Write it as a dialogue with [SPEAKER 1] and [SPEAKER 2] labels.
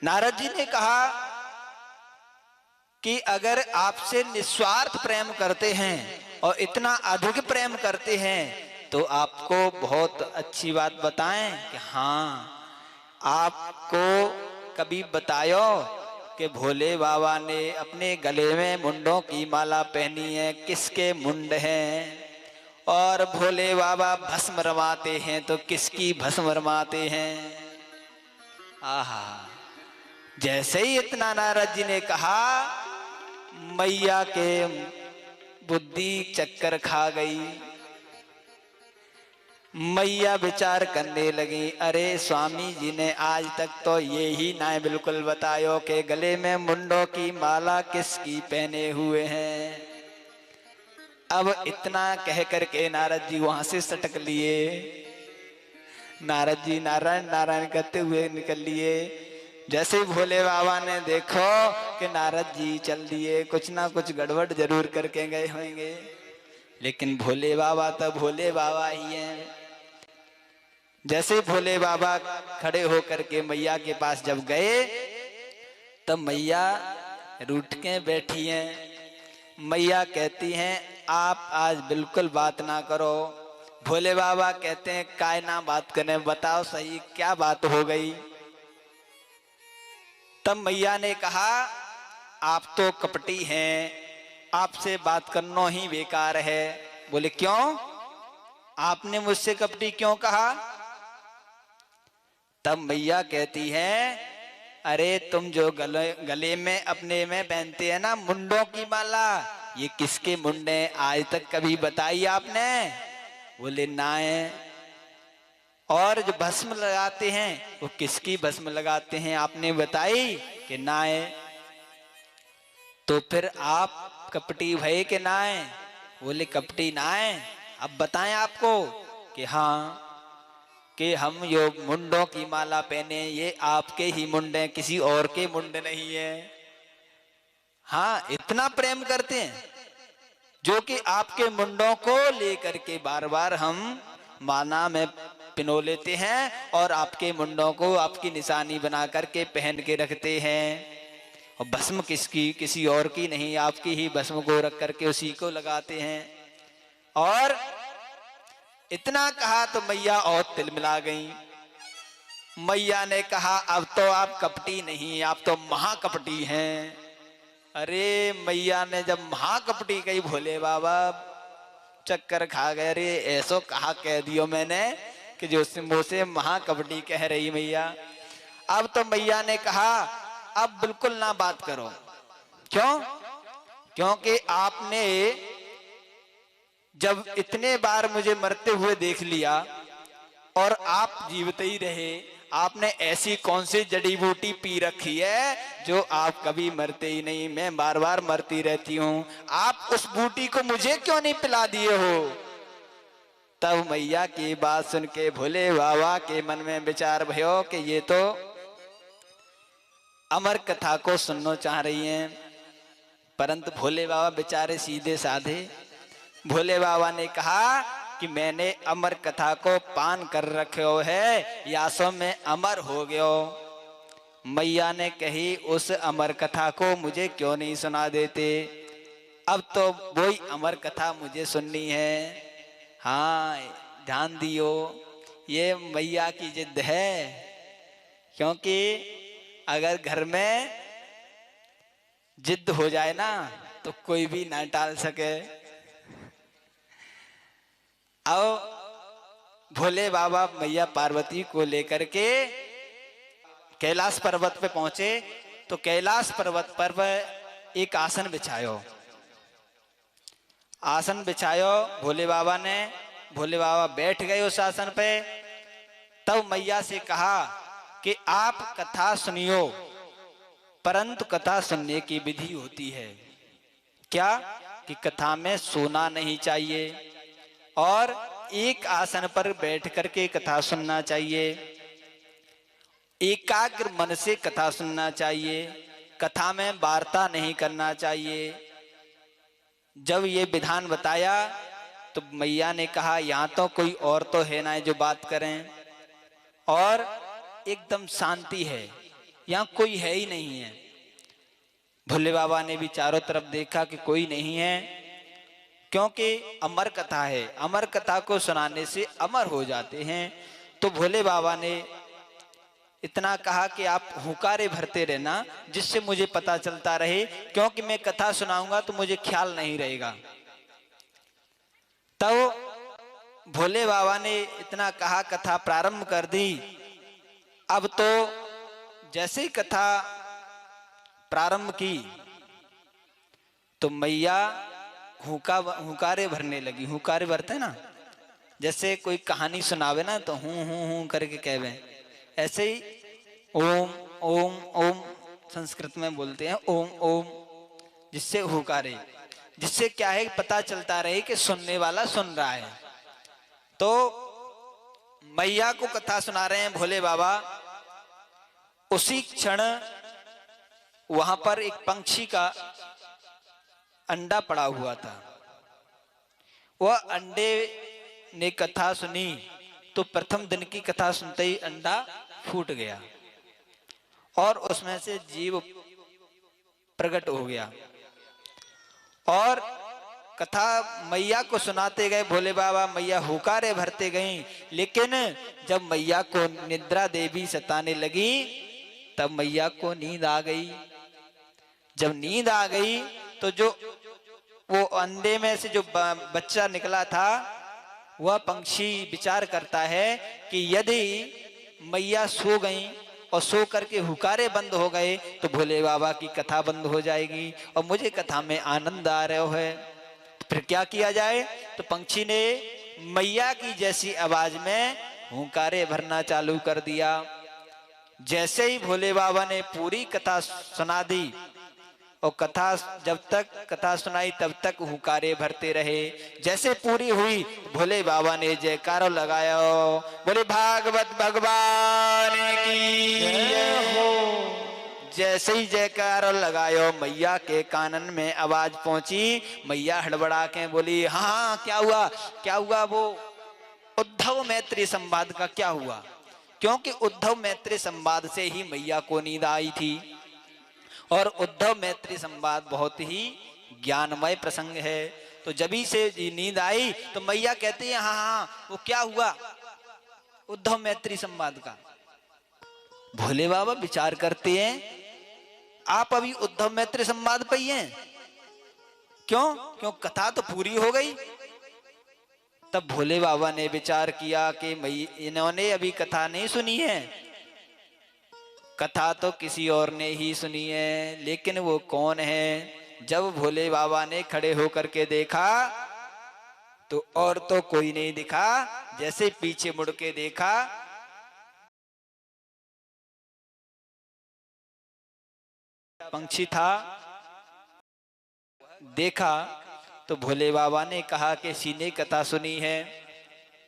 [SPEAKER 1] नारद जी ने कहा कि अगर आपसे निस्वार्थ प्रेम करते हैं और इतना अधिक प्रेम करते हैं तो आपको बहुत अच्छी बात बताएं कि हाँ, आपको कभी बतायो कि भोले बाबा ने अपने गले में मुंडों की माला पहनी है, किसके मुंड हैं? और भोले बाबा भस्म रमाते हैं तो किसकी भस्म रमाते हैं? आहा, जैसे ही इतना नारद जी ने कहा, मैया के बुद्धि चक्कर खा गई। मैया विचार करने लगी, अरे स्वामी जी ने आज तक तो ये ही ना बिल्कुल बतायो कि गले में मुंडों की माला किसकी पहने हुए हैं। अब इतना कह करके नारद जी वहां से सटक लिए। नारद जी नारायण नारायण करते हुए निकल लिए। जैसे भोले बाबा ने देखो कि नारद जी चल दिए, कुछ ना कुछ गड़बड़ जरूर करके गए होंगे, लेकिन भोले बाबा तो भोले बाबा ही हैं। जैसे भोले बाबा खड़े होकर के मैया के पास जब गए तब मैया रूठ के बैठी हैं। मैया कहती हैं, आप आज बिल्कुल बात ना करो। भोले बाबा कहते हैं, काय ना बात करें, बताओ सही क्या बात हो गई। तब मैया ने कहा, आप तो कपटी हैं, आपसे बात करना ही बेकार है। बोले क्यों? आपने मुझसे कपटी क्यों कहा? तब मैया कहती है, अरे तुम जो गले में अपने में पहनते हैं ना मुंडों की माला, ये किसके मुंडे आज तक कभी बताई आपने? बोले ना है। और जो भस्म लगाते हैं वो किसकी भस्म लगाते हैं आपने बताई कि ना है। तो फिर आप कपटी भय के ना है? बोले कपटी ना है। अब बताएं आपको कि हाँ, कि हम यो मुंडों की माला पहने ये आपके ही मुंडे, किसी और के मुंडे नहीं है। हाँ, इतना प्रेम करते हैं जो कि आपके मुंडों को लेकर के बार बार हम माला में पिनो लेते हैं और आपके मुंडों को आपकी निशानी बना करके पहन के रखते हैं। और भस्म किसकी? किसी और की नहीं, आपकी ही भस्म को रख करके उसी को लगाते हैं। और इतना कहा तो मैया और तिलमिला गई। मैया ने कहा, अब तो आप कपटी नहीं, आप तो महाकपटी हैं। अरे मैया ने जब महाकपटी कही, भोले बाबा चक्कर खा गए। अरे ऐसो कहा कह दियो मैंने कि जो मुझसे महाकपटी कह रही मैया। अब तो मैया ने कहा, अब बिल्कुल ना बात करो। क्यों? क्योंकि आपने जब इतने बार मुझे मरते हुए देख लिया और आप जीवित ही रहे, आपने ऐसी कौन सी जड़ी बूटी पी रखी है जो आप कभी मरते ही नहीं, मैं बार बार मरती रहती हूं, आप उस बूटी को मुझे क्यों नहीं पिला दिए हो? तब मैया की बात सुन के भोले बाबा के मन में विचार भयो कि ये तो अमर कथा को सुनना चाह रही हैं। परंतु भोले बाबा बेचारे सीधे साधे। भोले बाबा ने कहा कि मैंने अमर कथा को पान कर रखो है, यासों में अमर हो गयो। मैया ने कही, उस अमर कथा को मुझे क्यों नहीं सुना देते? अब तो वही अमर कथा मुझे सुननी है। हाँ, ध्यान दियो, ये मैया की जिद है। क्योंकि अगर घर में जिद हो जाए ना तो कोई भी ना टाल सके। अब भोले बाबा मैया पार्वती को लेकर के कैलाश पर्वत पे पहुंचे तो कैलाश पर्वत पर एक आसन बिछायो। आसन बिछायो भोले बाबा ने। भोले बाबा बैठ गए उस आसन पे। तब मैया से कहा कि आप कथा सुनियो, परंतु कथा सुनने की विधि होती है क्या? कि कथा में सोना नहीं चाहिए और एक आसन पर बैठ करके कथा सुनना चाहिए, एकाग्र मन से कथा सुनना चाहिए, कथा में वार्ता नहीं करना चाहिए। जब ये विधान बताया तो मैया ने कहा, यहाँ तो कोई और तो है ना जो बात करें, और एकदम शांति है। यहाँ कोई है ही नहीं है। भोले बाबा ने भी चारों तरफ देखा कि कोई नहीं है, क्योंकि अमर कथा है, अमर कथा को सुनाने से अमर हो जाते हैं। तो भोले बाबा ने इतना कहा कि आप हुंकारे भरते रहना, जिससे मुझे पता चलता रहे, क्योंकि मैं कथा सुनाऊंगा तो मुझे ख्याल नहीं रहेगा। तब भोले बाबा ने इतना कहा, कथा प्रारंभ कर दी। अब तो जैसे ही कथा प्रारंभ की तो मैया हुंकारे भरने लगी। हुंकारे भरते हैं ना, जैसे कोई कहानी सुनावे ना तो हूं करके कहवे, ऐसे ही ओम ओम ओम संस्कृत में बोलते हैं, ओम ओम, जिससे हुंकारे, जिससे क्या है पता चलता रहे कि सुनने वाला सुन रहा है। तो मैया को कथा सुना रहे हैं भोले बाबा। उसी क्षण वहां पर एक पंछी का अंडा पड़ा हुआ था। वह अंडे ने कथा सुनी तो प्रथम दिन की कथा सुनते ही अंडा फूट गया और उसमें से जीव प्रकट हो गया। और कथा मैया को सुनाते गए भोले बाबा, मैया हुंकारे भरते गईं। लेकिन जब मैया को निद्रा देवी सताने लगी तब मैया को नींद आ गई। जब नींद आ गई तो जो वो अंडे में से जो बच्चा निकला था, वह पंछी विचार करता है कि यदि मैया सो गई और सो करके हुकारे बंद हो गए तो भोले बाबा की कथा बंद हो जाएगी और मुझे कथा में आनंद आ रहा है, तो फिर क्या किया जाए। तो पंछी ने मैया की जैसी आवाज में हुकारे भरना चालू कर दिया। जैसे ही भोले बाबा ने पूरी कथा सुना दी और कथा जब तक कथा सुनाई तब तक हुकारे भरते रहे। जैसे पूरी हुई भोले बाबा ने जयकारो लगाया, बोले भागवत भगवान की जय हो। जैसे ही जयकारो लगायो मैया के कानन में आवाज पहुंची। मैया हड़बड़ा के बोली, हाँ क्या हुआ क्या हुआ। वो उद्धव मैत्री संवाद का क्या हुआ, क्योंकि उद्धव मैत्री संवाद से ही मैया को नींद आई थी और उद्धव मैत्री संवाद बहुत ही ज्ञानमय प्रसंग है। तो जभी से नींद आई तो मैया कहती है, हाँ हाँ वो क्या हुआ उद्धव मैत्री संवाद का। भोले बाबा विचार करते हैं, आप अभी उद्धव मैत्री संवाद पे ही हैं, क्यों कथा तो पूरी हो गई। तब भोले बाबा ने विचार किया कि इन्होंने अभी कथा नहीं सुनी है, कथा तो किसी और ने ही सुनी है, लेकिन वो कौन है। जब भोले बाबा ने खड़े होकर के देखा तो और तो कोई नहीं दिखा। जैसे पीछे मुड़ के देखा पंछी था। देखा तो भोले बाबा ने कहा कि सीने कथा सुनी है।